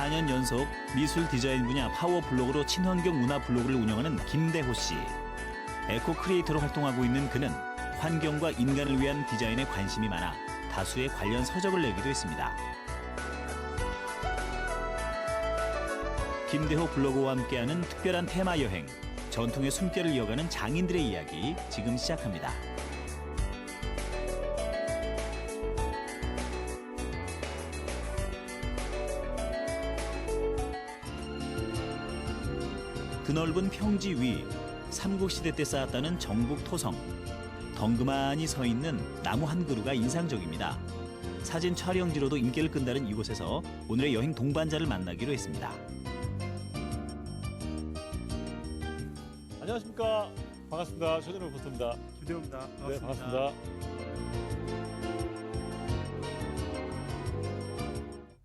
4년 연속 미술 디자인 분야 파워 블로그로 친환경 문화 블로그를 운영하는 김대호 씨. 에코 크리에이터로 활동하고 있는 그는 환경과 인간을 위한 디자인에 관심이 많아 다수의 관련 서적을 내기도 했습니다. 김대호 블로그와 함께하는 특별한 테마 여행, 전통의 숨결을 이어가는 장인들의 이야기 지금 시작합니다. 드넓은 평지 위 삼국시대 때 쌓았다는 정북 토성. 덩그마니 서 있는 나무 한 그루가 인상적입니다. 사진 촬영지로도 인기를 끈다는 이곳에서 오늘의 여행 동반자를 만나기로 했습니다. 안녕하십니까. 반갑습니다. 최준호 리포터입니다. 김대호입니다. 반갑습니다. 네, 반갑습니다.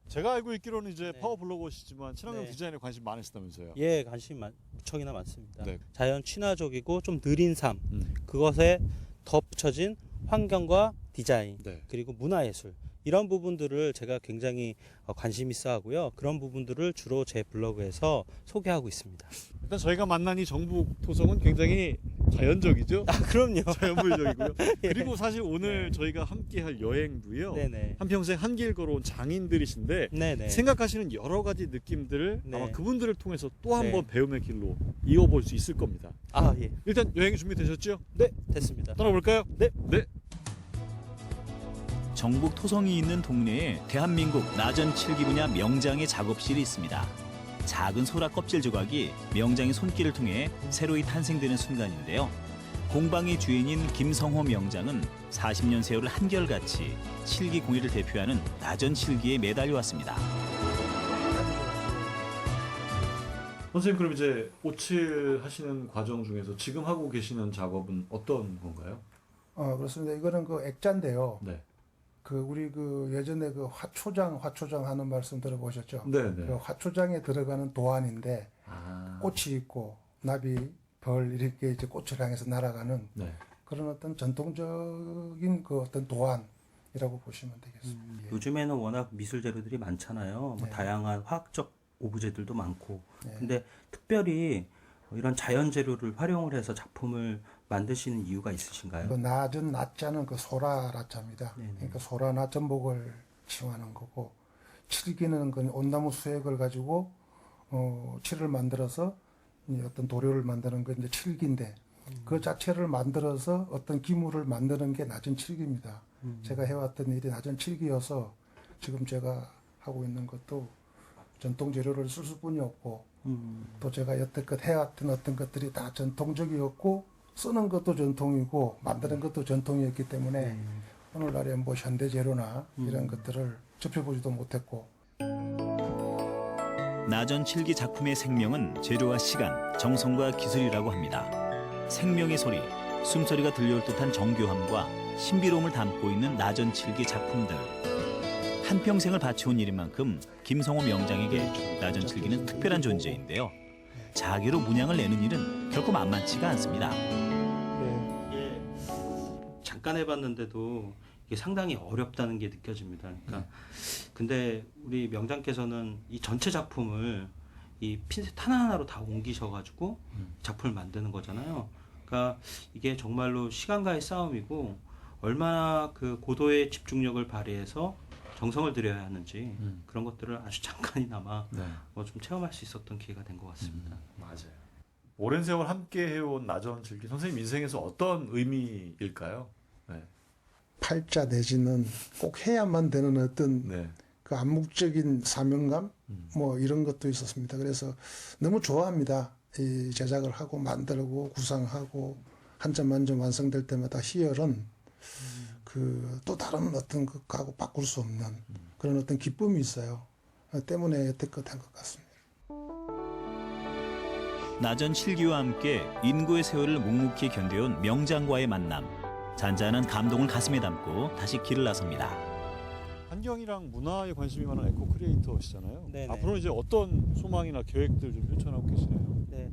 제가 알고 있기로는 이제 네. 파워 블로거시지만 친환경 네. 디자인에 관심 많으시다면서요. 예, 관심이 무척이나 많습니다. 네. 자연 친화적이고 좀 느린 삶, 음. 그것에 덧붙여진 환경과 디자인, 네. 그리고 문화예술, 이런 부분들을 제가 굉장히 관심 있어 하고요. 그런 부분들을 주로 제 블로그에서 소개하고 있습니다. 일단 저희가 만난 이 정북 토성은 굉장히 자연적이죠. 아, 그럼요. 자연물적이고요. 그리고 사실 오늘 저희가 함께할 여행도요. 네네. 한평생 한 길 걸어온 장인들이신데 네네. 생각하시는 여러 가지 느낌들을 네. 아마 그분들을 통해서 또 한 네. 번 배움의 길로 이어볼 수 있을 겁니다. 아, 예. 일단 여행 준비되셨죠? 네, 됐습니다. 떠나볼까요? 네. 네. 정북 토성이 있는 동네에 대한민국 나전 칠기 분야 명장의 작업실이 있습니다. 작은 소라 껍질 조각이 명장의 손길을 통해 새로이 탄생되는 순간인데요. 공방의 주인인 김성호 명장은 40년 세월을 한결같이 칠기 공예를 대표하는 나전 칠기에 매달려 왔습니다. 선생님, 그럼 이제 오칠 하시는 과정 중에서 지금 하고 계시는 작업은 어떤 건가요? 그렇습니다. 이거는 그 액자인데요. 네. 우리 예전에 화초장 하는 말씀 들어보셨죠? 네네. 그 화초장에 들어가는 도안인데 꽃이 있고 나비, 벌 이렇게 이제 꽃을 향해서 날아가는 네. 그런 어떤 전통적인 어떤 도안이라고 보시면 되겠습니다. 예. 요즘에는 워낙 미술 재료들이 많잖아요. 뭐 네. 다양한 화학적 오브제들도 많고. 네. 근데 특별히 이런 자연 재료를 활용을 해서 작품을 만드시는 이유가 있으신가요? 그 낮자는 소라 라자입니다. 네네. 그러니까 소라나 전복을 칭하는 거고, 칠기는 그 온나무 수액을 가지고 칠을 만들어서 어떤 도료를 만드는 게 이제 칠기인데, 그 자체를 만들어서 어떤 기물을 만드는 게 낮은 칠기입니다. 제가 해왔던 일이 낮은 칠기여서 지금 제가 하고 있는 것도 전통 재료를 쓸 수뿐이 없고, 또 제가 여태껏 해왔던 어떤 것들이 다 전통적이었고, 쓰는 것도 전통이고 만드는 것도 전통이었기 때문에 오늘날에 뭐 현대 재료나 이런 것들을 접해보지도 못했고. 나전 칠기 작품의 생명은 재료와 시간, 정성과 기술이라고 합니다. 생명의 소리, 숨소리가 들려올 듯한 정교함과 신비로움을 담고 있는 나전 칠기 작품들. 한평생을 바쳐온 일인 만큼 김성호 명장에게 나전 칠기는 특별한 존재인데요. 자기로 문양을 내는 일은 결코 만만치가 않습니다. 잠깐 해봤는데도 이게 상당히 어렵다는 게 느껴집니다. 그러니까 근데 우리 명장께서는 이 전체 작품을 이 핀셋 하나하나로 다 옮기셔가지고 작품을 만드는 거잖아요. 그러니까 이게 정말로 시간과의 싸움이고 얼마나 그 고도의 집중력을 발휘해서 정성을 들여야 하는지 그런 것들을 아주 잠깐이나마 네. 좀 체험할 수 있었던 기회가 된 것 같습니다. 맞아요. 오랜 세월 함께 해온 나전 칠기 선생님 인생에서 어떤 의미일까요? 네. 팔자 내지는 꼭 해야만 되는 어떤 네. 그 암묵적인 사명감 뭐 이런 것도 있었습니다. 그래서 너무 좋아합니다. 이 제작을 하고 만들고 구상하고 한 점 한 점 완성될 때마다 희열은 또 다른 어떤 것하고 바꿀 수 없는 그런 어떤 기쁨이 있어요. 때문에 여태껏 한 것 같습니다. 나전 칠기와 함께 인고의 세월을 묵묵히 견뎌온 명장과의 만남. 잔잔한 감동을 가슴에 담고 다시 길을 나섭니다. 환경이랑 문화에 관심이 많은 에코 크리에이터시잖아요. 네네. 앞으로 이제 어떤 소망이나 계획들 좀 펼쳐나가고 계시나요? 네,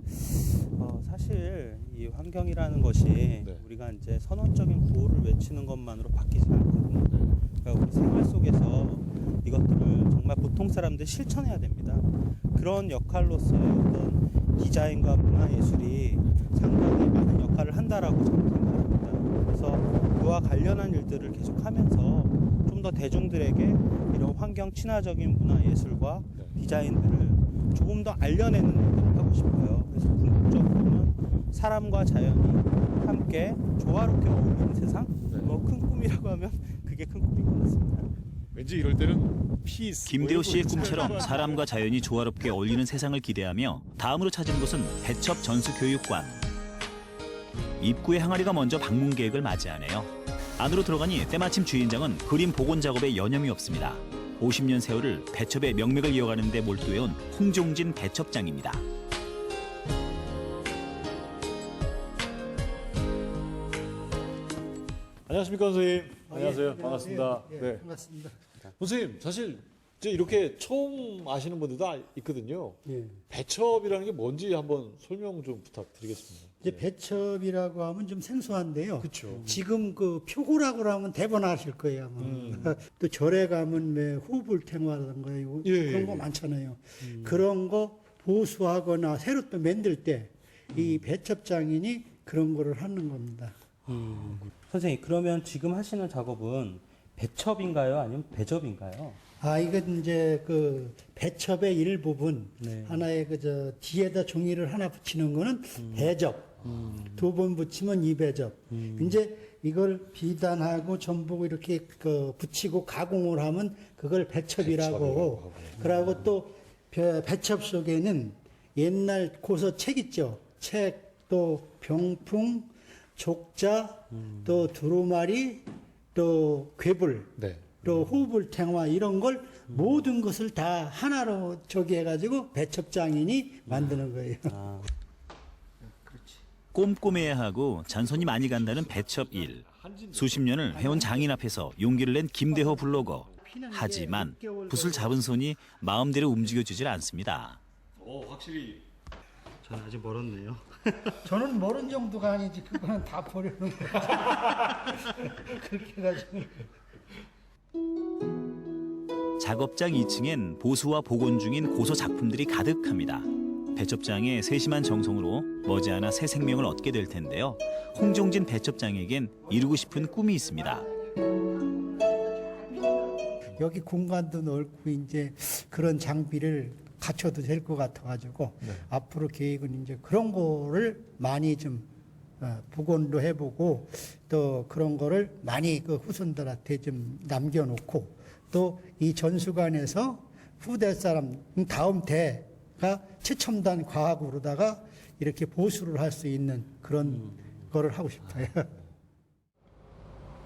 사실 이 환경이라는 것이 우리가 이제 선언적인 구호를 외치는 것만으로 바뀌지 않거든요. 그러니까 우리 생활 속에서 이것들을 정말 보통 사람들 실천해야 됩니다. 그런 역할로서의 어떤 디자인과 문화예술이 상당히 많은 역할을 한다라고 저는 생각합니다. 그래서 그와 관련한 일들을 계속하면서 좀 더 대중들에게 이런 환경 친화적인 문화예술과 디자인들을 조금 더 알려내는 일들을 하고 싶어요. 그래서 궁극적으로는 사람과 자연이 함께 조화롭게 어울리는 세상? 뭐 큰 꿈이라고 하면 그게 큰 꿈인 것 같습니다. 왠지 이럴 때는 피스. 김대호 씨의 꿈처럼 사람과 자연이 조화롭게 어울리는 세상을 기대하며 다음으로 찾은 곳은 배첩 전수교육관. 입구에 항아리가 먼저 방문 계획을 맞이하네요. 안으로 들어가니 때마침 주인장은 그림 복원 작업에 여념이 없습니다. 50년 세월을 배첩의 명맥을 이어가는 데 몰두해온 홍종진 배첩장입니다. 안녕하십니까 선생님. 예, 안녕하세요. 반갑습니다. 예, 네. 반갑습니다. 선생님 사실 이제 이렇게 처음 아시는 분들도 있거든요. 예. 배첩이라는 게 뭔지 한번 설명 좀 부탁드리겠습니다. 이제 배첩이라고 하면 좀 생소한데요. 그렇죠. 지금 그 표고라고 하면 대번 아실 거예요. 아마. 또 절에 가면 왜 호불탱화라든가 이거 예, 그런 예, 거 예. 많잖아요. 그런 거 보수하거나 새로 또 만들 때 이 배첩장인이 그런 거를 하는 겁니다. 선생님, 그러면 지금 하시는 작업은 배첩인가요? 아니면 배접인가요? 아, 이건 이제 그 배첩의 일부분 네. 하나의 그저 뒤에다 종이를 하나 붙이는 거는 배접. 두 번 붙이면 이배접. 이제 이걸 비단하고 전부 이렇게 그 붙이고 가공을 하면 그걸 배첩이라고. 그러고 또 배첩 속에는 옛날 고서 책 있죠. 책, 또 병풍, 족자, 또 두루마리, 또 괴불. 네. 또 호불탱화 이런 걸 모든 것을 다 하나로 저기 해가지고 배첩장인이 만드는 거예요. 꼼꼼해야 하고 잔손이 많이 간다는 배첩 일. 수십 년을 해온 장인 앞에서 용기를 낸 김대호 블로거. 하지만 붓을 잡은 손이 마음대로 움직여주질 않습니다. 확실히 저는 아직 멀었네요. 저는 모르는 정도가 아니지 그거는 다 버리는 거예요. 그렇게 해가지고. 작업장 2층엔 보수와 복원 중인 고서 작품들이 가득합니다. 배첩장의 세심한 정성으로 머지않아 새 생명을 얻게 될 텐데요. 홍종진 배첩장에겐 이루고 싶은 꿈이 있습니다. 여기 공간도 넓고 이제 그런 장비를 갖춰도 될 것 같아가지고 앞으로 계획은 이제 그런 거를 많이 좀 복원도 해보고 또 그런 거를 많이 그 후손들한테 좀 남겨놓고 또 이 전수관에서 후대 사람 다음 대가 최첨단 과학으로다가 이렇게 보수를 할 수 있는 그런 거를 하고 싶어요.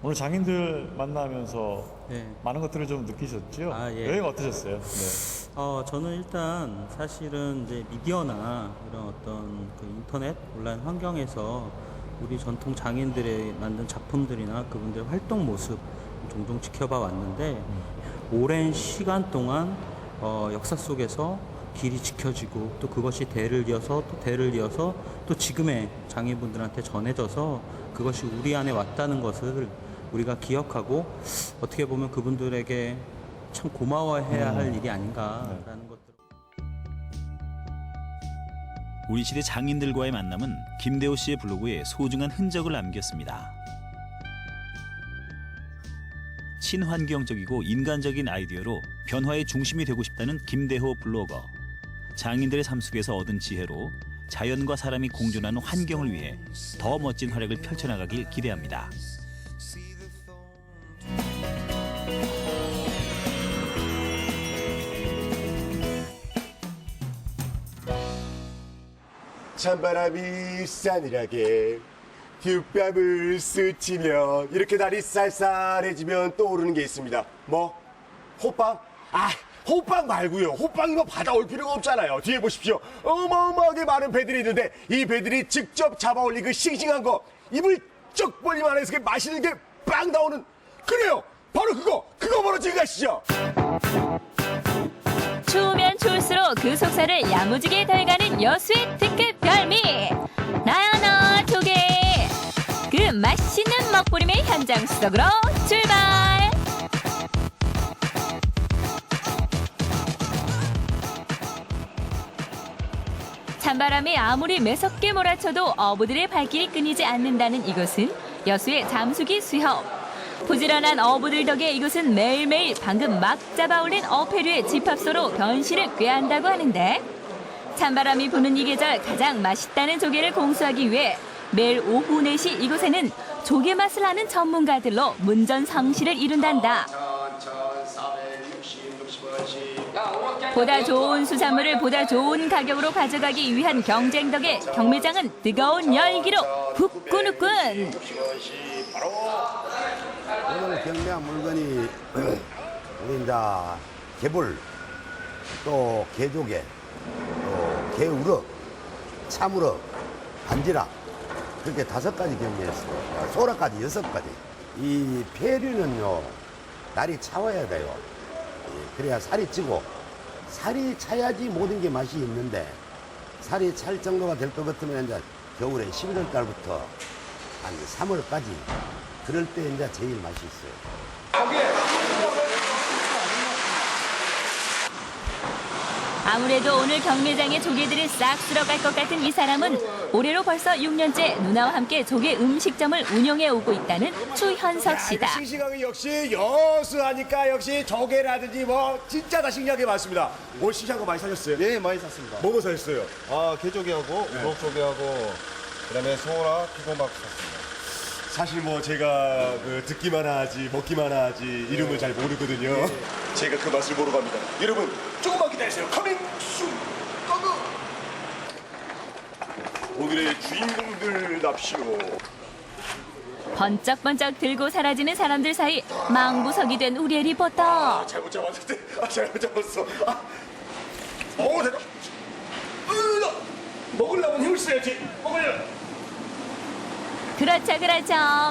오늘 장인들 만나면서 네. 많은 것들을 좀 느끼셨죠? 아, 예. 여행 어떠셨어요? 네. 저는 일단 사실은 이제 미디어나 이런 어떤 그 인터넷 온라인 환경에서 우리 전통 장인들의 만든 작품들이나 그분들의 활동 모습 종종 지켜봐 왔는데 오랜 시간 동안 역사 속에서 길이 지켜지고 또 그것이 대를 이어서 또 대를 이어서 또 지금의 장인분들한테 전해져서 그것이 우리 안에 왔다는 것을 우리가 기억하고 어떻게 보면 그분들에게 참 고마워해야 할 일이 아닌가라는 것들. 우리 시대 장인들과의 만남은 김대호 씨의 블로그에 소중한 흔적을 남겼습니다. 친환경적이고 인간적인 아이디어로 변화의 중심이 되고 싶다는 김대호 블로거. 장인들의 삶 속에서 얻은 지혜로 자연과 사람이 공존하는 환경을 위해 더 멋진 활약을 펼쳐나가길 기대합니다. 찬바람이 싸늘하게 뒷뺨을 스치며 이렇게 날이 쌀쌀해지면 떠오르는 게 있습니다. 뭐? 호빵? 아, 호빵 말고요. 호빵이면 받아올 필요가 없잖아요. 뒤에 보십시오. 어마어마하게 많은 배들이 있는데 이 배들이 직접 잡아올린 그 싱싱한 거 입을 쩍 벌리면 안에서 그 맛있는 게 빵 나오는 그래요. 바로 그거 바로 지금 가시죠. 추우면 추울수록 그 속살을 야무지게 덜가는 여수의 특급 별미 나연어 조개. 그 맛있는 먹부림의 현장 속으로 출발. 찬바람이 아무리 매섭게 몰아쳐도 어부들의 발길이 끊이지 않는다는 이곳은 여수의 잠수기 수협. 부지런한 어부들 덕에 이곳은 매일매일 방금 막 잡아올린 어패류의 집합소로 변신을 꾀한다고 하는데 찬바람이 부는 이 계절 가장 맛있다는 조개를 공수하기 위해 매일 오후 4시 이곳에는 조개 맛을 아는 전문가들로 문전성시를 이룬단다. 보다 좋은 수산물을 보다 좋은 가격으로 가져가기 위한 경쟁 덕에 경매장은 뜨거운 열기로 후끈후끈. 오늘 경매한 물건이 우리 이제 개불, 또 개조개, 또 개우럭, 참우럭, 반지락 그렇게 5가지 경매했어요. 소라까지 6가지. 이 폐류는요 날이 차워야 돼요. 그래야 살이 찌고 살이 차야지 모든 게 맛이 있는데 살이 찰 정도가 될 것 같으면 이제 겨울에 11월 달부터 한 3월까지 그럴 때 이제 제일 맛이 있어요. 아무래도 오늘 경매장에 조개들이 싹 쓸어갈 것 같은 이 사람은 올해로 벌써 6년째 누나와 함께 조개 음식점을 운영해 오고 있다는 추현석 씨다. 싱싱하게 역시 여수하니까 역시 조개라든지 뭐 진짜 다 싱싱하게 많습니다. 뭐 싱싱한 거 많이 사셨어요? 네, 많이 샀습니다. 뭐뭐 사셨어요? 개조개하고 우럭조개하고 그다음에 소라, 피고막 샀습니다. 사실 뭐 제가 듣기만 하지 먹기만 하지 이름을 잘 모르거든요. 제가 그 맛을 보러 갑니다. 여러분 조금만 기다리세요. 커밍 슌 꺼그. 오늘의 주인공들 납시오. 번쩍번쩍 들고 사라지는 사람들 사이 망부석이 된 우리의 리포터. 잘못 잡았는데. 잘못 잡았어. 내가. 먹으려면 힘을 써야지. 먹으려면. 그렇죠.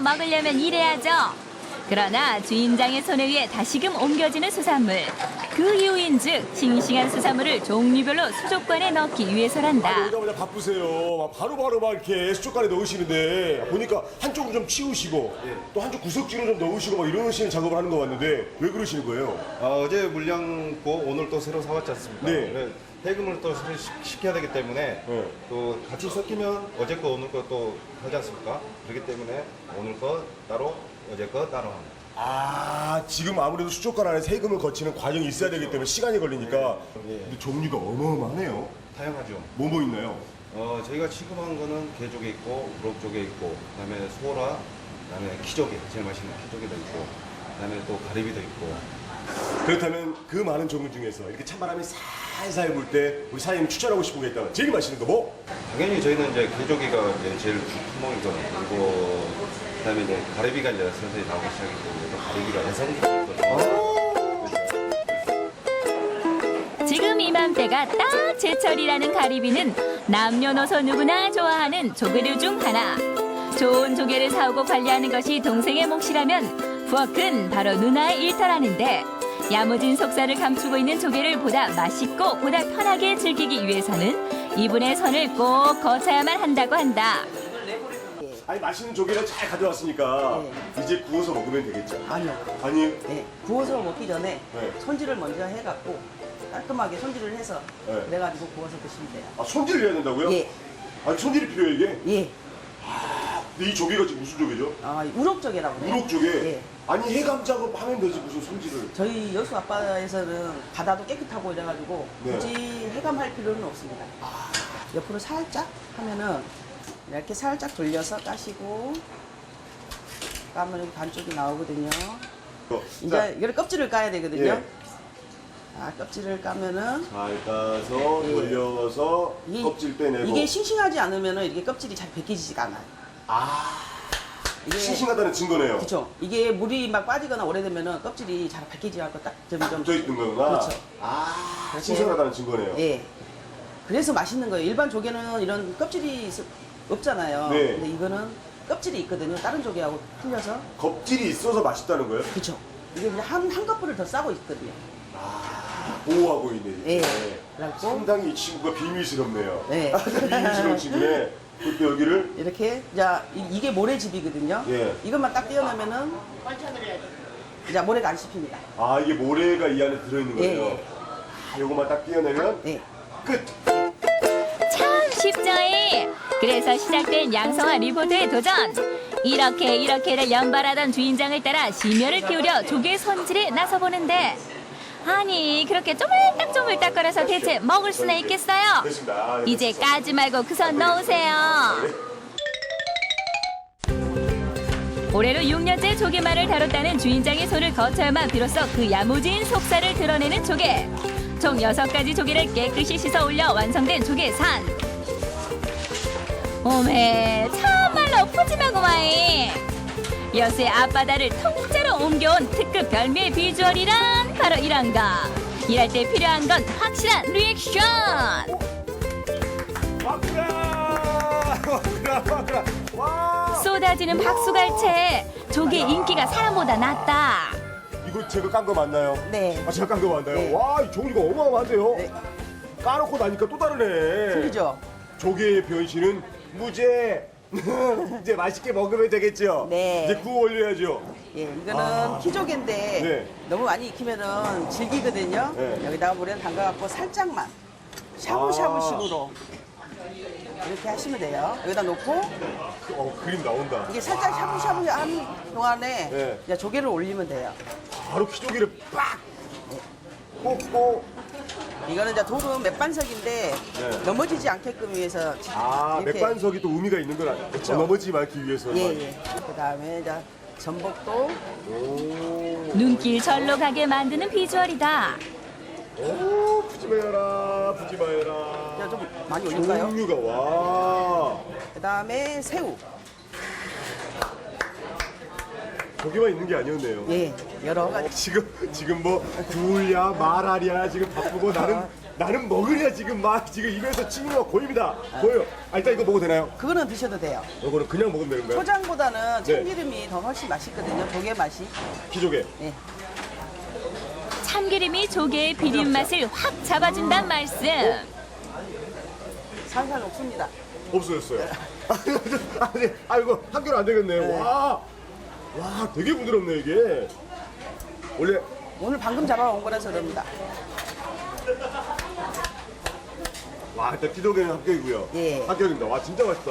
먹으려면 일해야죠. 그러나 주인장의 손에 의해 다시금 옮겨지는 수산물. 그 이유인즉 싱싱한 수산물을 종류별로 수족관에 넣기 위해서란다. 오자마자 바쁘세요. 바로바로 막 이렇게 수족관에 넣으시는데 보니까 한쪽으로 좀 치우시고 또 한쪽 구석지로 좀 넣으시고 막 이러시는 작업을 하는 거 같는데 왜 그러시는 거예요? 어제 물량 고 오늘 또 새로 사왔지 않습니까? 네. 그래, 해금을 또 시켜야 되기 때문에 네. 또 같이 섞이면 어제 거 오늘 거 또 하지 않습니까? 그렇기 때문에 오늘 거 따로 어제 거 따로 합니다. 지금 아무래도 수족관 안에 세금을 거치는 과정이 있어야 되기 때문에 시간이 걸리니까 근데 종류가 어마어마하네요. 다양하죠. 뭐 있나요? 저희가 취급한 거는 개조개 있고 우럭조개 있고 그다음에 소라, 그다음에 키조개 제일 맛있는 키조개도 있고 그다음에 또 가리비도 있고. 그렇다면 그 많은 종류 중에서 이렇게 찬바람이 살살 불 때 우리 사장님 추천하고 싶은 게 있다면 제일 맛있는 거 뭐? 당연히 저희는 이제 개조개가 이제 제일 주품목이고 그리고 그다음에 이제 가리비가 이제 서서히 나오기 시작했고 또 가리비가 지금 이맘때가 딱 제철이라는 가리비는 남녀노소 누구나 좋아하는 조개류 중 하나. 좋은 조개를 사오고 관리하는 것이 동생의 몫이라면 부엌은 바로 누나의 일터라는데 야무진 속살을 감추고 있는 조개를 보다 맛있고 보다 편하게 즐기기 위해서는 이분의 손을 꼭 거쳐야만 한다고 한다. 아니 맛있는 조개를 잘 가져왔으니까 이제 구워서 먹으면 되겠죠? 아니요. 아니 네, 구워서 먹기 전에 네. 손질을 먼저 해갖고 깔끔하게 손질을 해서 네. 그래가지고 구워서 드시면 돼요. 손질을 해야 된다고요? 예. 아니 손질이 필요해 이게? 예. 근데 이 조개가 지금 무슨 조개죠? 우럭조개라고 해요. 우럭조개? 예. 아니 해감 작업하면 되지 무슨 손질을. 저희 여수 앞바다에서는 바다도 깨끗하고 이래가지고 네. 굳이 해감할 필요는 없습니다. 옆으로 살짝 하면은 이렇게 살짝 돌려서 까시고 까면 여기 반쪽이 나오거든요. 이제 이걸 껍질을 까야 되거든요. 예. 껍질을 까면은 잘 따서 예. 돌려서 껍질 빼내고. 이게 싱싱하지 않으면은 이게 껍질이 잘 벗기지가 않아요. 이게 싱싱하다는 증거네요. 그렇죠. 이게 물이 막 빠지거나 오래되면은 kop질이 잘 벗기지 않고 딱 점점 붙어 있는 거구나. 그렇죠. 아, 신선하다는 증거네요. 예. 그래서 맛있는 거예요. 일반 조개는 이런 껍질이 없잖아요. 네. 근데 이거는 껍질이 있거든요. 다른 조개하고 틀려서. 껍질이 있어서 맛있다는 거예요? 그렇죠. 이게 그냥 한 커플을 더 싸고 있거든요. 보호하고 있네. 예. 이렇게. 그래갖고 상당히 이 친구가 비밀스럽네요. 네. 비밀스러운 친구네. 그때 여기를 이렇게 자 이게 모래집이거든요. 예. 이것만 딱 떼어내면은 자 모래가 안 씹힙니다. 아 이게 모래가 이 안에 들어있는 거예요. 예. 요것만 딱 띄어내면 네. 끝. 참 주인장이. 그래서 시작된 양성화 리포트의 도전. 이렇게를 연발하던 주인장을 따라 심혈을 기울여 조개 손질에 나서보는데, 아니 그렇게 쪼물딱쪼물딱거려서 대체 먹을 수나 있겠어요? 됐습니다. 이제 까지 말고 그 손 넣으세요. 올해로 6년째 조개말을 다뤘다는 주인장의 손을 거쳐야만 비로소 그 야무진 속살을 드러내는 조개. 총 6가지 조개를 깨끗이 씻어 올려 완성된 조개산. 오메 참말로 푸짐하구만. 여수의 앞바다를 통째로 옮겨온 특급 별미의 비주얼이란 바로 이란가. 일할 때 필요한 건 확실한 리액션. 쏟아지는 박수갈채. 조개 인기가 사람보다 낫다. 이거 제가 깐 거 맞나요? 네. 아, 제가 깐 거 맞나요? 네. 와, 이 종류가 어마어마한데요? 네. 까놓고 나니까 또 다르네. 그죠? 조개의 변신은 무죄. 이제 맛있게 먹으면 되겠죠? 네. 이제 구워 올려야죠. 예, 이거는 키조개인데 네. 너무 많이 익히면은 질기거든요. 네. 여기다가 물에 담가갖고 살짝만 샤브샤브식으로 이렇게 하시면 돼요. 여기다 놓고 그림 나온다. 이게 살짝 샤브샤브 한 동안에 네. 이제 조개를 올리면 돼요. 바로 키조개를 빡! 꽂고. 이거는 이제 돌은 맥반석인데 네. 넘어지지 않게끔 위해서 아, 이렇게. 맥반석이 또 의미가 있는 건 그쵸. 넘어지지 말기 위해서. 예. 그다음에 이제 전복도 눈길 절로 가게 만드는 비주얼이다. 오, 푸짐해라, 푸짐해라. 이제 좀 많이 올릴까요? 종류가, 와. 그다음에 새우. 고기만 있는 게 아니었네요. 예, 여러 가지. 지금 뭐 굴야 말하랴 지금 바쁘고 나는 먹으랴 지금 막 지금 입에서 침이 막 고입니다. 보여요. 아, 일단 이거 먹어도 되나요? 그거는 드셔도 돼요. 이거는 그냥 먹으면 되는 거예요? 초장보다는 네. 참기름이 더 훨씬 맛있거든요. 조개 맛이. 기조개. 예. 참기름이 조개의 비린 맛을 확 잡아준단 말씀. 살살 녹습니다. 없어졌어요. 아니, 이거 한 개로 안 되겠네. 네. 와, 되게 부드럽네 이게. 원래 오늘 방금 잡아온 거라서 그럽니다. 와, 일단 기조개는 합격이고요. 예. 합격입니다. 와, 진짜 맛있다.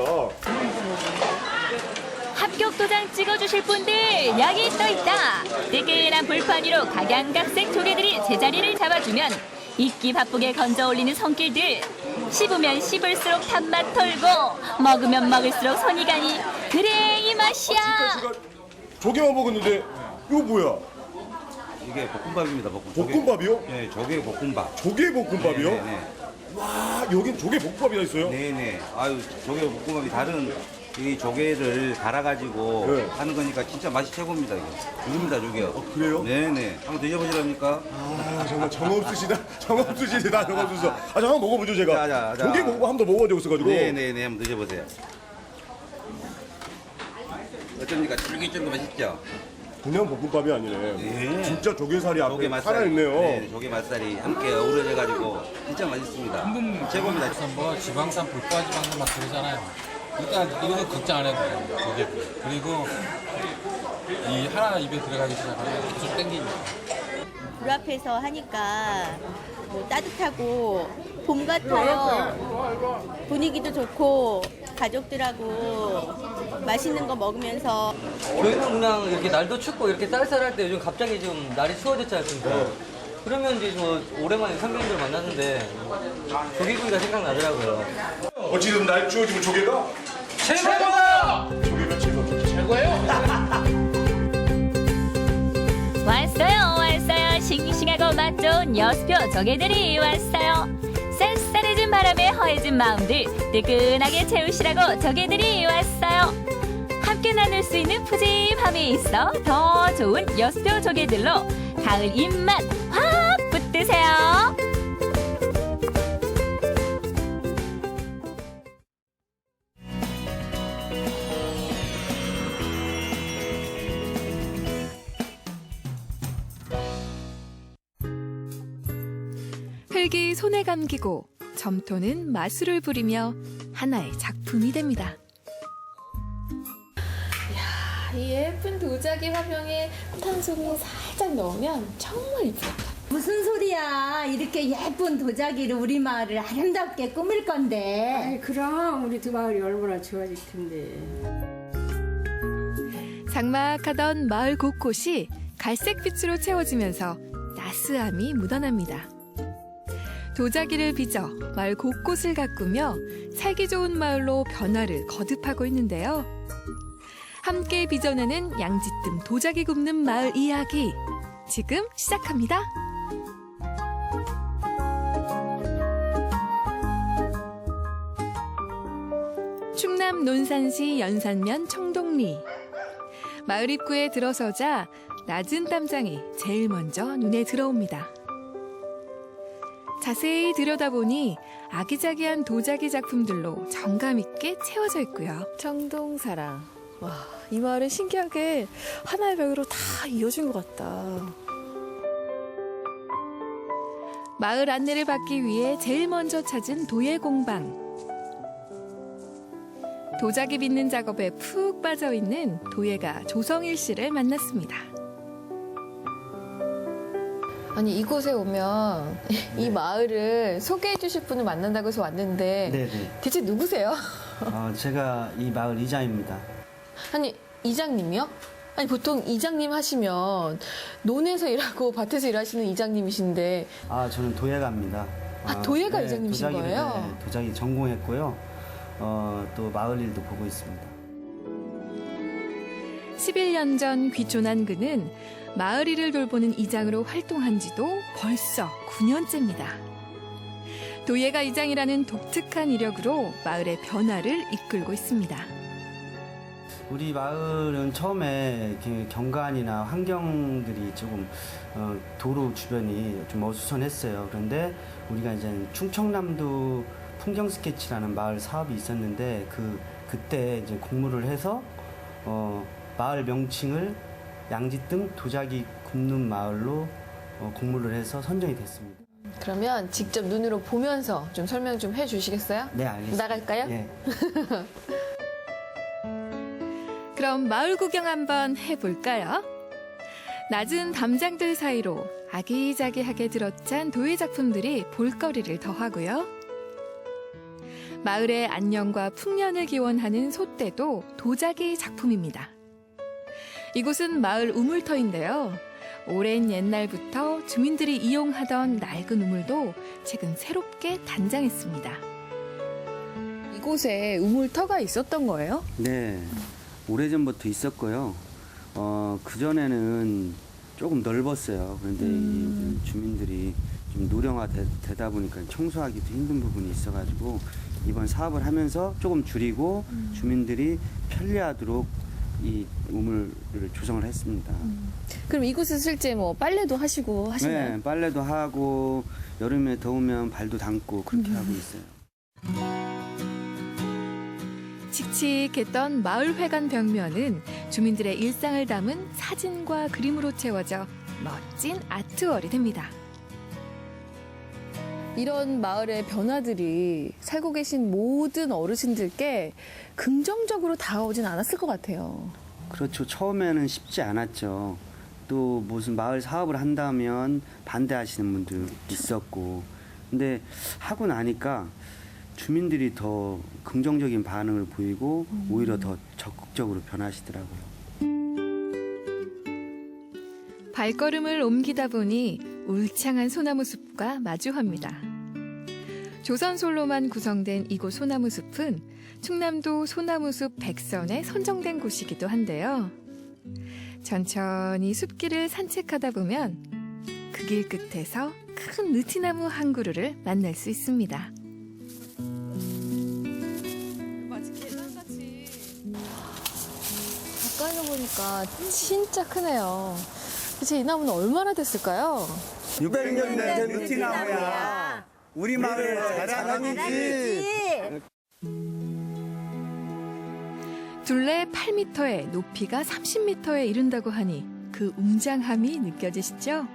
합격 도장 찍어주실 분들 여기 또 있다. 뜨끈한 불판 위로 각양각색 조개들이 제자리를 잡아주면 익기 바쁘게 건져 올리는 손길들. 씹으면 씹을수록 단맛 돌고 먹으면 먹을수록 손이 가니 그래 이 맛이야. 조개만 먹었는데 이거 뭐야? 이게 볶음밥입니다. 볶음밥이요? 네, 조개 볶음밥. 조개 볶음밥이요? 네네. 와, 여긴 조개 볶음밥이 다 있어요? 네네. 아유, 조개 볶음밥이 다른 이 조개를 갈아가지고 네. 하는 거니까 진짜 맛이 최고입니다. 이거. 죽입니다, 조개요. 그래요? 네네. 한번 드셔보시랍니까? 아, 정말 정없으시다. 정없으시다. 정없으셔. 아, 잠깐 먹어보죠, 제가. 자. 조개 먹고 한 번 더 먹어보고 있어가지고. 네네네. 한번 드셔보세요. 어쩝니까? 쫄깃쫄깃 맛있죠? 그냥 볶음밥이 아니네. 네. 진짜 조개살이 조개 앞에 맛살이. 살아있네요. 네, 조개 맛살이 함께 어우러져가지고 진짜 맛있습니다. 최고입니다. 그래서 뭐 지방산 불포화지방산 막 그러잖아요. 일단 이거는 걱정 안 해도 돼요. 조개. 그리고 이 하나 입에 들어가기 시작하면 계속 땡깁니다. 불 앞에서 하니까 뭐 따뜻하고 봄 같아요. 분위기도 좋고 가족들하고 맛있는 거 먹으면서. 저희는 그냥 이렇게 날도 춥고 이렇게 쌀쌀할 때 요즘 갑자기 좀 날이 추워졌지 않습니까? 그러면 이제 저 오랜만에 선배님들 만났는데 조개구이가 생각나더라고요. 지금 날 추워지면 조개가? 최고다! 조개가 최고예요. 왔어요. 싱싱하고 맛 좋은 여수표 조개들이 왔어요. 쌀쌀해진 바람에 허해진 마음들 뜨끈하게 채우시라고 조개들이 왔어요. 함께 나눌 수 있는 푸짐함이 있어 더 좋은 여수표 조개들로 가을 입맛 확 붙드세요. 흙이 손에 감기고 점토는 마술을 부리며 하나의 작품이 됩니다. 이 예쁜 도자기 화병에 탄소를 살짝 넣으면 정말 이쁘다. 무슨 소리야. 이렇게 예쁜 도자기를 우리 마을을 아름답게 꾸밀 건데. 아이, 그럼 우리 두 마을이 얼마나 좋아질 텐데. 삭막하던 마을 곳곳이 갈색빛으로 채워지면서 따스함이 묻어납니다. 도자기를 빚어 마을 곳곳을 가꾸며 살기 좋은 마을로 변화를 거듭하고 있는데요. 함께 빚어내는 양지뜸 도자기 굽는 마을 이야기 지금 시작합니다. 충남 논산시 연산면 청동리. 마을 입구에 들어서자 낮은 담장이 제일 먼저 눈에 들어옵니다. 자세히 들여다보니 아기자기한 도자기 작품들로 정감 있게 채워져 있고요. 청동사랑. 와, 이 마을은 신기하게 하나의 벽으로 다 이어진 것 같다. 마을 안내를 받기 위해 제일 먼저 찾은 도예 공방. 도자기 빚는 작업에 푹 빠져 있는 도예가 조성일 씨를 만났습니다. 아니, 이곳에 오면 이 마을을 소개해 주실 분을 만난다고 해서 왔는데 네네. 대체 누구세요? 제가 이 마을 이장입니다. 아니, 이장님이요? 아니, 보통 이장님 하시면 논에서 일하고 밭에서 일하시는 이장님이신데. 저는 도예가입니다. 도예가 이장님이신 도자기를, 거예요? 네, 도자기 전공했고요. 또 마을 일도 보고 있습니다. 11년 전 귀촌한 그는 마을 일을 돌보는 이장으로 활동한 지도 벌써 9년째입니다. 도예가 이장이라는 독특한 이력으로 마을의 변화를 이끌고 있습니다. 우리 마을은 처음에 이렇게 경관이나 환경들이 조금 도로 주변이 좀 어수선했어요. 그런데 우리가 이제 충청남도 풍경 스케치라는 마을 사업이 있었는데 그때 이제 공모를 해서 마을 명칭을 양지뜸 도자기 굽는 마을로 공모를 해서 선정이 됐습니다. 그러면 직접 눈으로 보면서 좀 설명 좀 해주시겠어요? 네, 알겠습니다. 나갈까요? 예. 그럼 마을 구경 한번 해볼까요? 낮은 담장들 사이로 아기자기하게 들어짠 도예 작품들이 볼거리를 더하고요. 마을의 안녕과 풍년을 기원하는 솥대도 도자기 작품입니다. 이곳은 마을 우물터인데요. 오랜 옛날부터 주민들이 이용하던 낡은 우물도 최근 새롭게 단장했습니다. 이곳에 우물터가 있었던 거예요? 네, 오래전부터 있었고요. 그전에는 조금 넓었어요. 그런데 이 주민들이 좀 노령화되다 보니까 청소하기도 힘든 부분이 있어가지고 이번 사업을 하면서 조금 줄이고 주민들이 편리하도록 이 우물을 조성을 했습니다. 그럼 이곳은 실제 뭐 빨래도 하시고 하시나요? 네, 빨래도 하고 여름에 더우면 발도 담고 그렇게 하고 있어요. 칙칙했던 마을회관 벽면은 주민들의 일상을 담은 사진과 그림으로 채워져 멋진 아트월이 됩니다. 이런 마을의 변화들이 살고 계신 모든 어르신들께 긍정적으로 다가오진 않았을 것 같아요. 그렇죠. 처음에는 쉽지 않았죠. 또 무슨 마을 사업을 한다면 반대하시는 분도 있었고. 근데 하고 나니까 주민들이 더 긍정적인 반응을 보이고 오히려 더 적극적으로 변하시더라고요. 발걸음을 옮기다 보니 울창한 소나무 숲과 마주합니다. 조선솔로만 구성된 이곳 소나무 숲은 충남도 소나무숲 100선에 선정된 곳이기도 한데요. 천천히 숲길을 산책하다 보면 그 길 끝에서 큰 느티나무 한 그루를 만날 수 있습니다. 마치 계단같이. 가까이서 보니까 진짜 크네요. 대체 이 나무는 얼마나 됐을까요? 600년 된 느티나무야. 우리 마을 자랑이지. 둘레 8m에 높이가 30m에 이른다고 하니 그 웅장함이 느껴지시죠?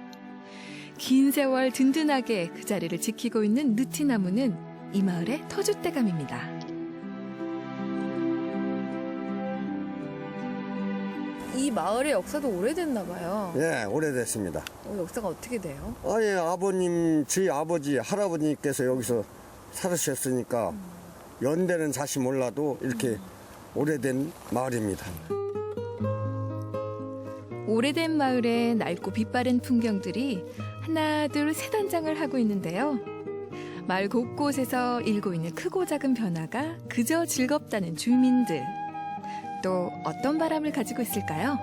긴 세월 든든하게 그 자리를 지키고 있는 느티나무는 이 마을의 터줏대감입니다. 이 마을의 역사도 오래됐나 봐요. 예, 오래됐습니다. 역사가 어떻게 돼요? 아니, 저희 아버지, 할아버지께서 여기서 살으셨으니까 연대는 사실 몰라도 이렇게 오래된 마을입니다. 오래된 마을의 낡고 빛바랜 풍경들이 하나, 둘, 세 단장을 하고 있는데요. 마을 곳곳에서 일고 있는 크고 작은 변화가 그저 즐겁다는 주민들. 또 어떤 바람을 가지고 있을까요?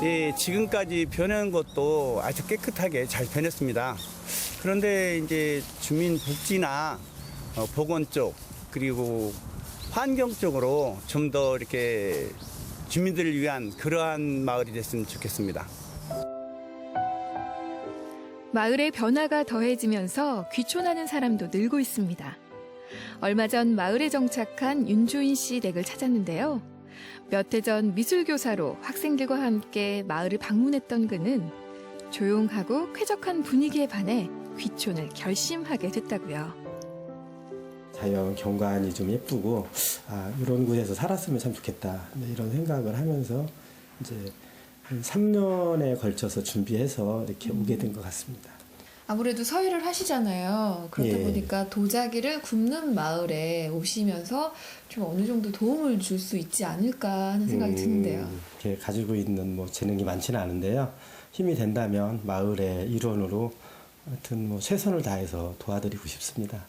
예, 지금까지 변한 것도 아주 깨끗하게 잘 변했습니다. 그런데 이제 주민 복지나 보건 쪽 그리고 환경 쪽으로 좀 더 이렇게 주민들을 위한 그러한 마을이 됐으면 좋겠습니다. 마을의 변화가 더해지면서 귀촌하는 사람도 늘고 있습니다. 얼마 전 마을에 정착한 윤주인 씨 댁을 찾았는데요. 몇 해 전 미술교사로 학생들과 함께 마을을 방문했던 그는 조용하고 쾌적한 분위기에 반해 귀촌을 결심하게 됐다고요. 자연 경관이 좀 예쁘고 이런 곳에서 살았으면 참 좋겠다 이런 생각을 하면서 이제 한 3년에 걸쳐서 준비해서 이렇게 오게 된 것 같습니다. 아무래도 서일을 하시잖아요. 그러다 예. 보니까 도자기를 굽는 마을에 오시면서 좀 어느 정도 도움을 줄 수 있지 않을까 하는 생각이 드는데요. 이렇게 가지고 있는 재능이 많지는 않은데요. 힘이 된다면 마을의 일원으로 하여튼 최선을 다해서 도와드리고 싶습니다.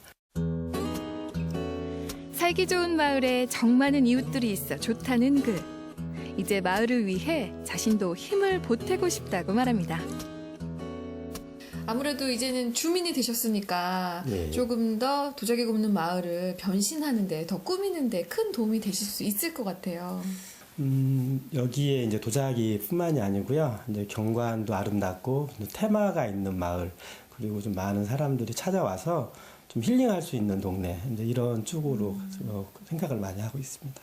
살기 좋은 마을에 정 많은 이웃들이 있어 좋다는 그. 이제 마을을 위해 자신도 힘을 보태고 싶다고 말합니다. 아무래도 이제는 주민이 되셨으니까 예. 조금 더 도자기 굽는 마을을 변신하는데 더 꾸미는데 큰 도움이 되실 수 있을 것 같아요. 여기에 이제 도자기뿐만이 아니고요. 이제 경관도 아름답고 테마가 있는 마을 그리고 좀 많은 사람들이 찾아와서 좀 힐링할 수 있는 동네 이제 이런 쪽으로 생각을 많이 하고 있습니다.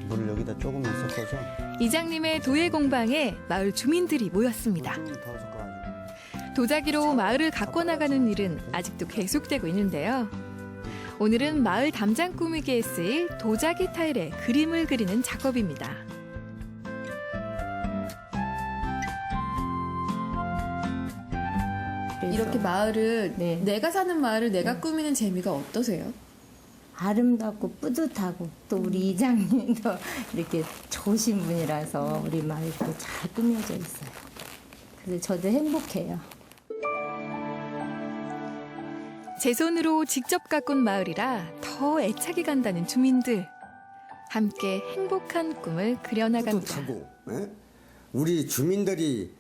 물을 여기다 조금 섞어서 이장님의 도예 공방에 마을 주민들이 모였습니다. 도자기로 마을을 가꿔 나가는 일은 아직도 계속되고 있는데요. 오늘은 마을 담장 꾸미기에 쓰일 도자기 타일에 그림을 그리는 작업입니다. 이렇게 마을을 내가 사는 마을을 내가 꾸미는 재미가 어떠세요? 아름답고 뿌듯하고 또 우리 이장님도 이렇게 좋으신 분이라서 우리 마을도 잘 꾸며져 있어요. 그래서 저도 행복해요. 제 손으로 직접 가꾼 마을이라 더 애착이 간다는 주민들. 함께 행복한 꿈을 그려나갑니다. 뿌듯하고, 우리 주민들이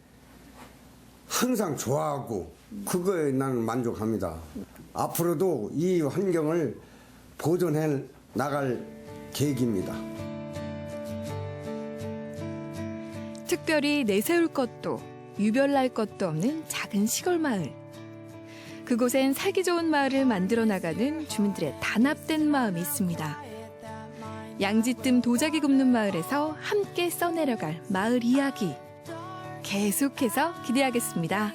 항상 좋아하고 그거에 나는 만족합니다. 앞으로도 이 환경을 보존해 나갈 계획입니다. 특별히 내세울 것도 유별날 것도 없는 작은 시골 마을. 그곳엔 살기 좋은 마을을 만들어 나가는 주민들의 단합된 마음이 있습니다. 양지뜸 도자기 굽는 마을에서 함께 써내려갈 마을 이야기. 계속해서 기대하겠습니다.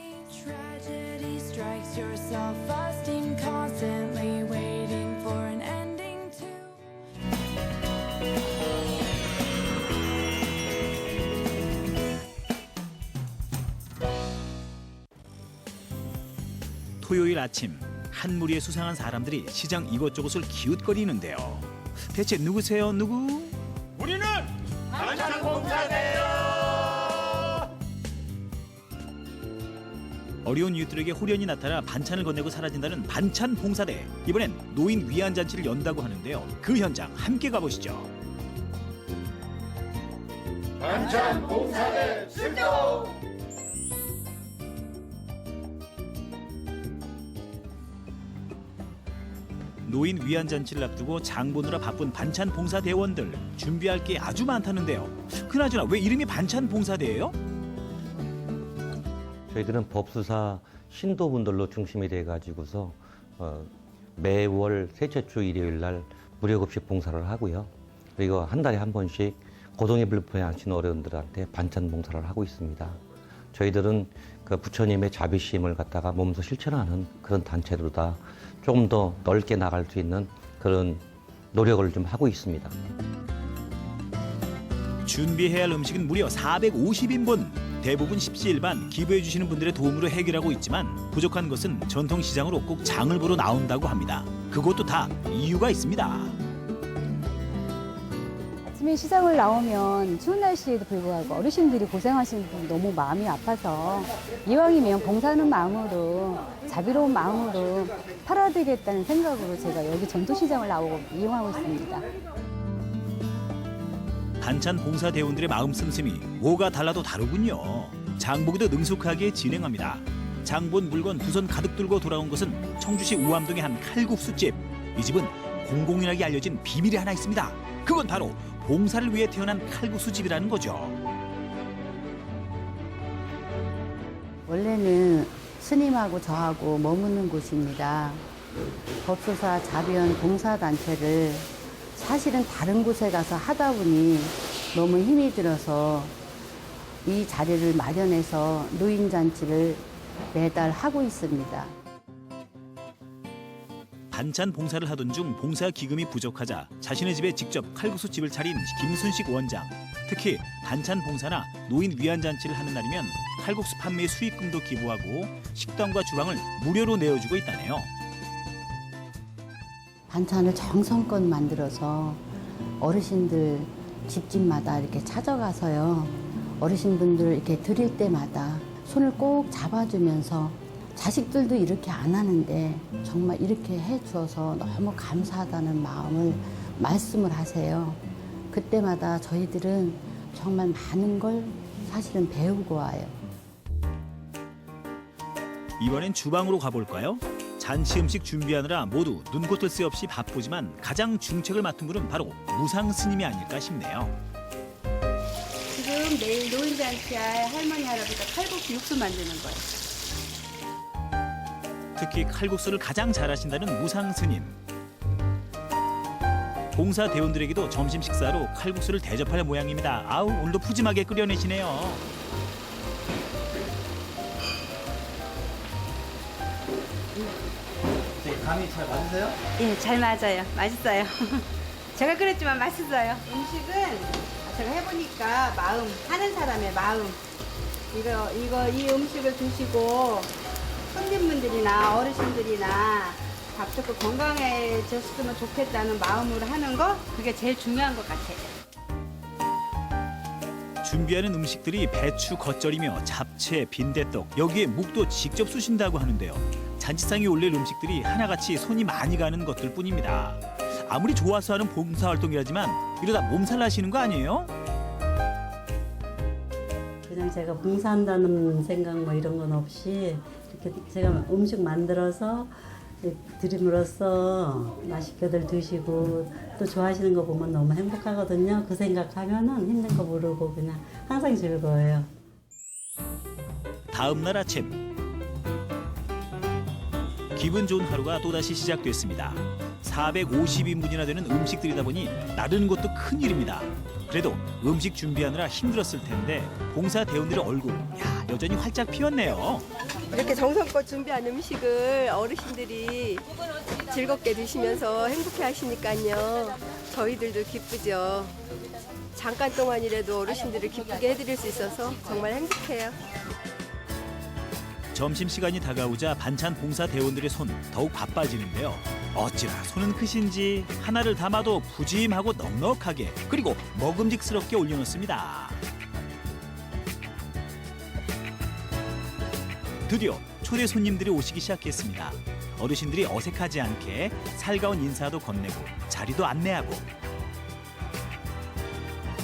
토요일 아침 한 무리의 수상한 사람들이 시장 이곳저곳을 기웃거리는데요. 대체 누구세요? 누구? 우리는 반찬봉사대요. 어려운 이웃들에게 호련히 나타나 반찬을 건네고 사라진다는 반찬봉사대. 이번엔 노인 위안잔치를 연다고 하는데요. 그 현장 함께 가보시죠. 반찬봉사대 출동. 노인 위안잔치를 앞두고 장 보느라 바쁜 반찬봉사대원들. 준비할 게 아주 많다는데요. 그나저나 왜 이름이 반찬봉사대예요? 저희들은 법수사 신도분들로 중심이 돼가지고서 매월 셋째 주 일요일 날 무료 급식 봉사를 하고요. 그리고 한 달에 한 번씩 고동이 불편해 하시는 어른들한테 반찬 봉사를 하고 있습니다. 저희들은 그 부처님의 자비심을 갖다가 몸소 실천하는 그런 단체로다 조금 더 넓게 나갈 수 있는 그런 노력을 좀 하고 있습니다. 준비해야 할 음식은 무려 450인분. 대부분 십시일반 기부해 주시는 분들의 도움으로 해결하고 있지만 부족한 것은 전통시장으로 꼭 장을 보러 나온다고 합니다. 그것도 다 이유가 있습니다. 아침에 시장을 나오면 추운 날씨에도 불구하고 어르신들이 고생하시는 분 너무 마음이 아파서 이왕이면 봉사하는 마음으로 자비로운 마음으로 팔아드리겠다는 생각으로 제가 여기 전통시장을 나오고 이용하고 있습니다. 반찬 봉사대원들의 마음 씀씀이 뭐가 달라도 다르군요. 장보기도 능숙하게 진행합니다. 장본 물건 두 손 가득 들고 돌아온 것은 청주시 우암동의 한 칼국수집. 이 집은 공공연하게 알려진 비밀이 하나 있습니다. 그건 바로 봉사를 위해 태어난 칼국수집이라는 거죠. 원래는 스님하고 저하고 머무는 곳입니다. 법소사 자비원 봉사단체를 사실은 다른 곳에 가서 하다 보니 너무 힘이 들어서 이 자리를 마련해서 노인잔치를 매달 하고 있습니다. 반찬 봉사를 하던 중 봉사 기금이 부족하자 자신의 집에 직접 칼국수집을 차린 김순식 원장. 특히 반찬 봉사나 노인 위안잔치를 하는 날이면 칼국수 판매 수익금도 기부하고 식당과 주방을 무료로 내어주고 있다네요. 반찬을 정성껏 만들어서 어르신들 집집마다 이렇게 찾아가서요. 어르신분들 이렇게 드릴 때마다 손을 꼭 잡아주면서 자식들도 이렇게 안 하는데 정말 이렇게 해주어서 너무 감사하다는 마음을 말씀을 하세요. 그때마다 저희들은 정말 많은 걸 사실은 배우고 와요. 이번엔 주방으로 가볼까요? 잔치 음식 준비하느라 모두 눈꽃을 새 없이 바쁘지만 가장 중책을 맡은 분은 바로 무상 스님이 아닐까 싶네요. 지금 내일 노인잔치할 할머니 할아버지가 칼국수 육수 만드는 거예요. 특히 칼국수를 가장 잘하신다는 무상 스님. 봉사 대원들에게도 점심 식사로 칼국수를 대접할 모양입니다. 아우, 오늘도 푸짐하게 끓여내시네요. 감이 잘 맞으세요? 예, 잘 맞아요. 맛있어요. 제가 그랬지만 맛있어요. 음식은 제가 해보니까 마음, 하는 사람의 마음. 이 음식을 드시고 손님분들이나 어르신들이나 밥 좋고 건강해졌으면 좋겠다는 마음으로 하는 거, 그게 제일 중요한 것 같아요. 준비하는 음식들이 배추 겉절이며 잡채, 빈대떡, 여기에 묵도 직접 쑤신다고 하는데요. 잔치상에 올릴 음식들이 하나같이 손이 많이 가는 것들 뿐입니다. 아무리 좋아서 하는 봉사활동이라지만 이러다 몸살 나시는 거 아니에요? 그냥 제가 봉사한다는 생각 뭐 이런 건 없이 이렇게 제가 음식 만들어서 드림으로써 맛있게들 드시고 또 좋아하시는 거 보면 너무 행복하거든요. 그 생각하면은 힘든 거 모르고 그냥 항상 즐거워요. 다음 날 아침 기분 좋은 하루가 또다시 시작됐습니다. 450인분이나 되는 음식들이다 보니 나르는 것도 큰일입니다. 그래도 음식 준비하느라 힘들었을 텐데 봉사 대원들의 얼굴 여전히 활짝 피었네요. 이렇게 정성껏 준비한 음식을 어르신들이 즐겁게 드시면서 행복해 하시니까요. 저희들도 기쁘죠. 잠깐 동안이라도 어르신들을 기쁘게 해드릴 수 있어서 정말 행복해요. 점심시간이 다가오자 반찬 봉사 대원들의 손 더욱 바빠지는데요. 어찌나 손은 크신지 하나를 담아도 푸짐하고 넉넉하게 그리고 먹음직스럽게 올려놓습니다. 드디어 초대 손님들이 오시기 시작했습니다. 어르신들이 어색하지 않게 살가운 인사도 건네고 자리도 안내하고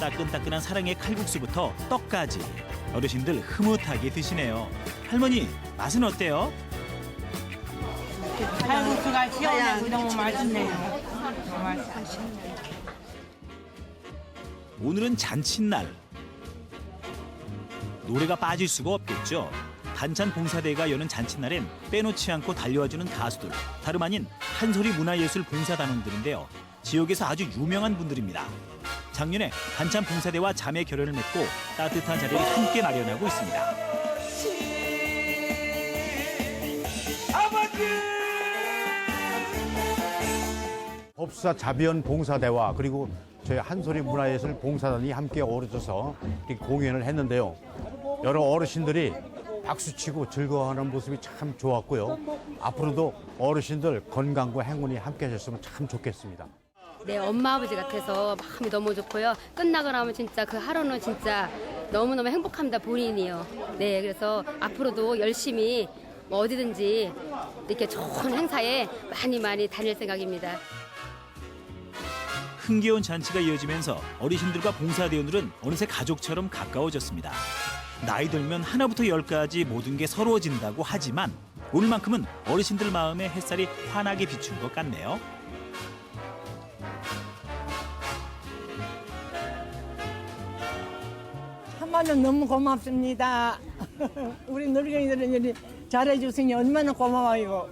따끈따끈한 사랑의 칼국수부터 떡까지 어르신들 흐뭇하게 드시네요. 할머니, 맛은 어때요? 칼국수가 시원하고 너무 맛있네요. 오늘은 잔칫날. 노래가 빠질 수가 없겠죠. 반찬 봉사대회가 여는 잔칫날엔 빼놓지 않고 달려와주는 가수들. 다름 아닌 한소리 문화예술 봉사단원들인데요. 지역에서 아주 유명한 분들입니다. 작년에 반찬 봉사대와 자매 결연을 맺고 따뜻한 자리를 함께 마련하고 있습니다. 법사 자비원 봉사대와 그리고 저희 한소리 문화예술 봉사단이 함께 어우러져서 이렇게 공연을 했는데요. 여러 어르신들이 박수치고 즐거워하는 모습이 참 좋았고요. 앞으로도 어르신들 건강과 행운이 함께 하셨으면 참 좋겠습니다. 네, 엄마 아버지 같아서 마음이 너무 좋고요. 끝나고 나면 진짜 그 하루는 진짜 너무너무 행복합니다, 본인이요. 네, 그래서 앞으로도 열심히 뭐 어디든지 이렇게 좋은 행사에 많이 다닐 생각입니다. 흥겨운 잔치가 이어지면서 어르신들과 봉사대원들은 어느새 가족처럼 가까워졌습니다. 나이 들면 하나부터 열까지 모든 게 서러워진다고 하지만 오늘만큼은 어르신들 마음에 햇살이 환하게 비춘 것 같네요. 한마디는 너무 고맙습니다. 우리 늙은이들은 이렇게 잘해주시니 얼마나 고마워요.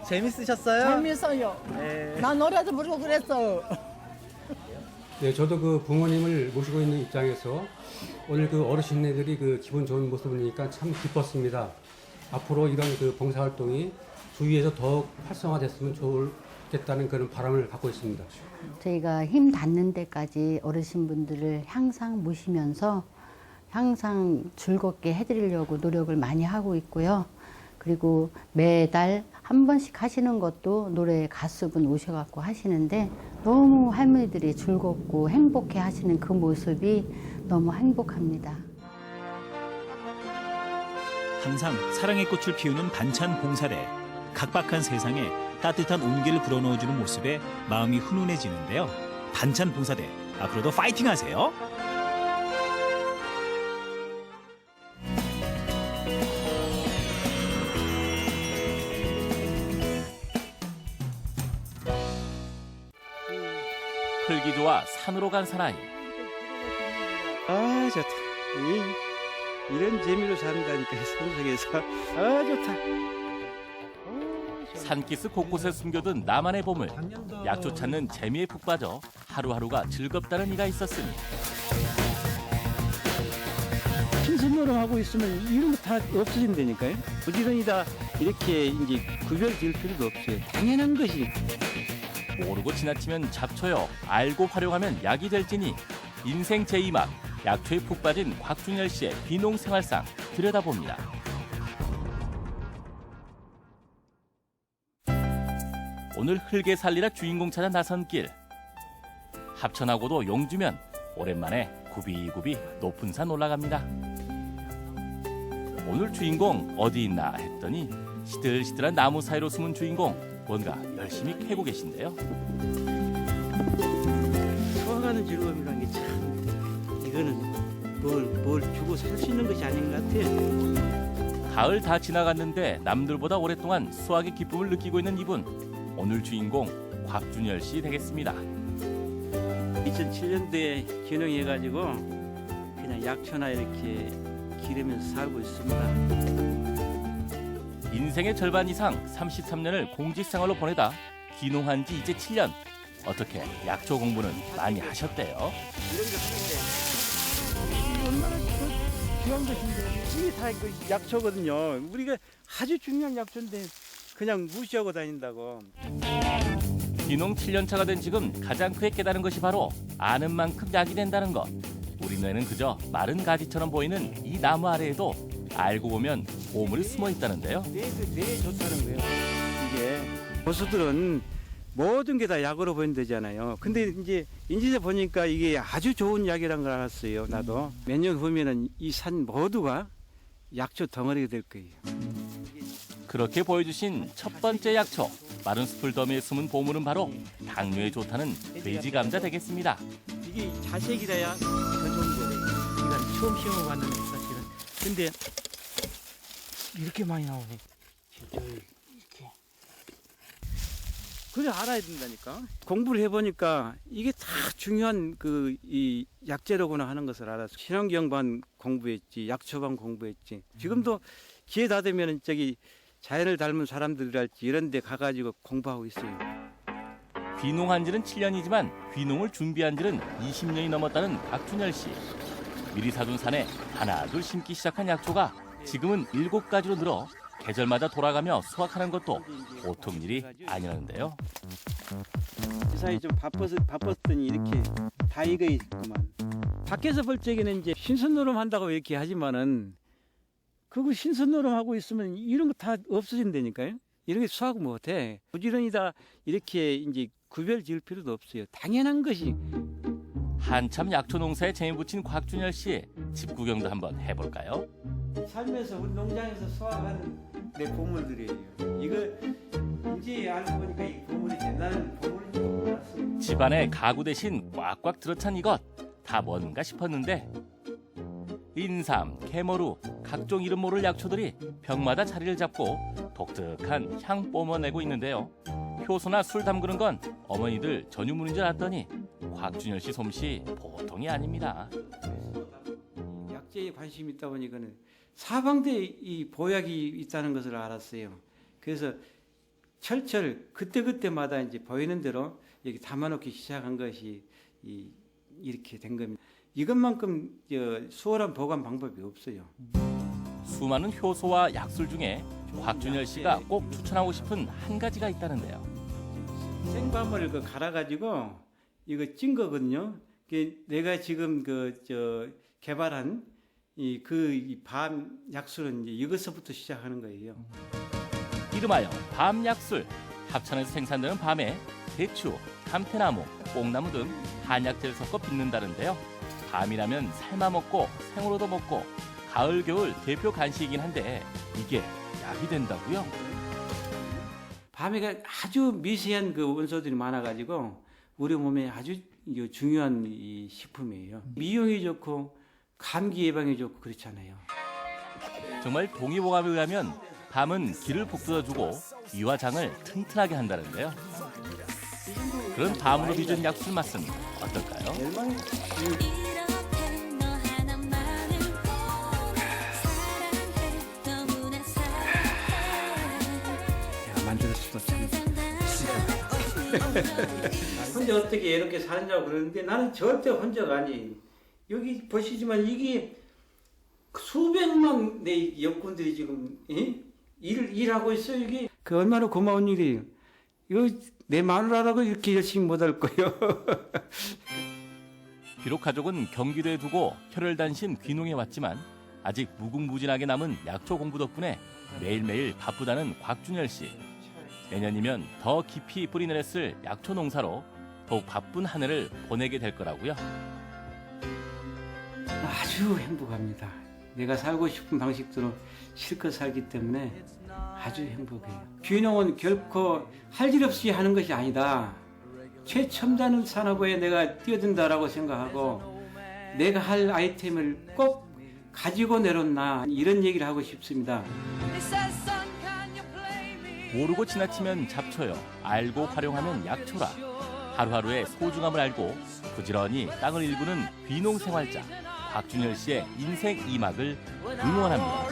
재밌으셨어요? 재밌어요. 네. 나 노래도 부르고 그랬어. 네, 저도 그 부모님을 모시고 있는 입장에서 오늘 그 어르신네들이 그 기분 좋은 모습을 보니까 참 기뻤습니다. 앞으로 이런 그 봉사활동이 주위에서 더욱 활성화됐으면 좋겠다는 그런 바람을 갖고 있습니다. 저희가 힘 닿는 데까지 어르신분들을 항상 모시면서 항상 즐겁게 해드리려고 노력을 많이 하고 있고요. 그리고 매달 한 번씩 하시는 것도 노래 가수분 오셔갖고 하시는데 너무 할머니들이 즐겁고 행복해 하시는 그 모습이 너무 행복합니다. 항상 사랑의 꽃을 피우는 반찬 봉사대. 각박한 세상에 따뜻한 온기를 불어넣어주는 모습에 마음이 훈훈해지는데요. 반찬 봉사대, 앞으로도 파이팅 하세요. 흙이 좋아 산으로 간 사나이. 아, 좋다. 이런 재미로 산다니까, 산속에서. 아, 좋다. 산기슭 곳곳에 숨겨둔 나만의 보물. 약초 찾는 재미에 푹 빠져 하루하루가 즐겁다는 이가 있었으니. 신선노릇하고 있으면 이런 거 다 없어진다니까요. 부지런히 다 이렇게 이제 구별 지을 필요도 없어요. 당연한 것이. 모르고 지나치면 잡초요, 알고 활용하면 약이 될지니 인생 제2막 약초에 푹 빠진 곽준열 씨의 귀농 생활상 들여다봅니다. 오늘 흙에 살리라 주인공 찾아 나선 길. 합천하고도 용주면 오랜만에 굽이굽이 높은 산 올라갑니다. 오늘 주인공 어디 있나 했더니 시들시들한 나무 사이로 숨은 주인공 뭔가 열심히 캐고 계신데요. 소화가는 즐거움이라는 게 참 이거는 뭘 주고 살 수 있는 것이 아닌 것 같아요. 가을 다 지나갔는데 남들보다 오랫동안 수확의 기쁨을 느끼고 있는 이분. 오늘 주인공 곽준열 씨 되겠습니다. 2007년도에 귀농해가지고 그냥 약초나 이렇게 기르면서 살고 있습니다. 인생의 절반 이상 33년을 공직생활로 보내다 귀농한 지 이제 7년. 어떻게 약초 공부는 많이 하셨대요? 이런 거 하는데 얼마나 중요한 것인데 이게 다 그 약초거든요. 우리가 아주 중요한 약초인데 그냥 무시하고 다닌다고. 귀농 7년차가 된 지금 가장 크게 깨달은 것이 바로 아는 만큼 약이 된다는 것. 우리 눈에는 그저 마른 가지처럼 보이는 이 나무 아래에도 알고 보면 보물이 숨어 있다는데요. 뇌에 좋다는 거예요. 이게 고수들은 모든 게 다 약으로 보인다잖아요. 근데 이제 인지서 보니까 이게 아주 좋은 약이란 걸 알았어요. 나도 몇 년 후면은 이 산 모두가 약초 덩어리가 될 거예요. 그렇게 보여주신 첫 번째 약초. 마른 숲을 더미에 숨은 보물은 바로 당뇨에 좋다는 돼지 감자 되겠습니다. 이게 자색이라야 더 좋은 거예요. 이건 처음 시험해봤는데 사실은. 근데 이렇게 많이 나오네. 진짜 이렇게. 그래 알아야 된다니까. 공부를 해보니까 이게 다 중요한 이 약재로구나 하는 것을 알았어. 신환경반 공부했지, 약초반 공부했지. 지금도 기회 다 되면은 자연을 닮은 사람들이랄지 이런 데 가가지고 공부하고 있어요. 귀농한 지는 7년이지만 귀농을 준비한 지는 20년이 넘었다는 곽준열 씨. 미리 사둔 산에 하나둘 심기 시작한 약초가 지금은 7가지로 늘어 계절마다 돌아가며 수확하는 것도 보통 일이 아니라는데요. 세상이 좀 바빴더니 이렇게 다 익어 있구만. 밖에서 볼 적에는 이제 신선노름 한다고 이렇게 하지만은 그거 신선노름 하고 있으면 이런 거 다 없어진다니까요. 이런 게 수확 못해. 부지런히 다 이렇게 이제 구별 지을 필요도 없어요. 당연한 것이. 한참 약초 농사에 재미 붙인 곽준열 씨, 집 구경도 한번 해볼까요? 살면서 우리 농장에서 수확한 내 보물들이에요. 이거 이제 알고 보니까 이 보물이 나는 보물인지도 몰랐어요. 집안에 가구 대신 꽉꽉 들어찬 이것 다 뭔가 싶었는데 인삼, 개머루, 각종 이름 모를 약초들이 벽마다 자리를 잡고 독특한 향 뿜어내고 있는데요. 효소나 술 담그는 건 어머니들 전유물인 줄 알았더니 곽준열 씨 솜씨 보통이 아닙니다. 약재에 관심이 있다 보니까는 사방대에 이 보약이 있다는 것을 알았어요. 그래서 철철 그때그때마다 이제 보이는 대로 여기 담아놓기 시작한 것이 이렇게 된 겁니다. 이것만큼 수월한 보관 방법이 없어요. 수많은 효소와 약술 중에 곽준열 씨가 꼭 추천하고 싶은 한 가지가 있다는데요. 생밤을 갈아가지고 이거 찐 거거든요. 내가 지금 개발한 밤 약술은 이제 이것서부터 시작하는 거예요. 이름하여 밤약술. 합천에서 생산되는 밤에 대추, 감태나무, 뽕나무 등 한약재를 섞어 빚는다는데요. 밤이라면 삶아 먹고 생으로도 먹고 가을 겨울 대표 간식이긴 한데 이게 약이 된다고요? 밤에 아주 미세한 원소들이 많아가지고 우리 몸에 아주 중요한 식품이에요. 미용이 좋고 감기 예방이 좋고 그렇잖아요. 정말 동의보감에 의하면 밤은 기를 북돋아주고 위와 장을 튼튼하게 한다는데요. 그런 밤으로 빚은 약술 맛은 어떨까요? 내가 만들었어도 참 혼자 어떻게 이렇게 사느냐고 그러는데 나는 절대 혼자가 아니에요. 여기 보시지만 이게 수백만 내 역군들이 지금 일하고 있어요. 이게 얼마나 고마운 일이에요. 이거 내 마누라라고 이렇게 열심히 못할 거예요. 비록 가족은 경기도에 두고 혈혈단신 귀농해 왔지만 아직 무궁무진하게 남은 약초 공부 덕분에 매일매일 바쁘다는 곽준열 씨. 내년이면 더 깊이 뿌리내렸을 약초 농사로 더욱 바쁜 한 해를 보내게 될 거라고요. 아주 행복합니다. 내가 살고 싶은 방식대로 실컷 살기 때문에 아주 행복해요. 귀농은 결코 할 일 없이 하는 것이 아니다. 최첨단 산업에 내가 뛰어든다라고 생각하고 내가 할 아이템을 꼭 가지고 내렸나 이런 얘기를 하고 싶습니다. 모르고 지나치면 잡초요. 알고 활용하면 약초라. 하루하루의 소중함을 알고 부지런히 땅을 일구는 귀농 생활자 곽준열 씨의 인생 2막을 응원합니다.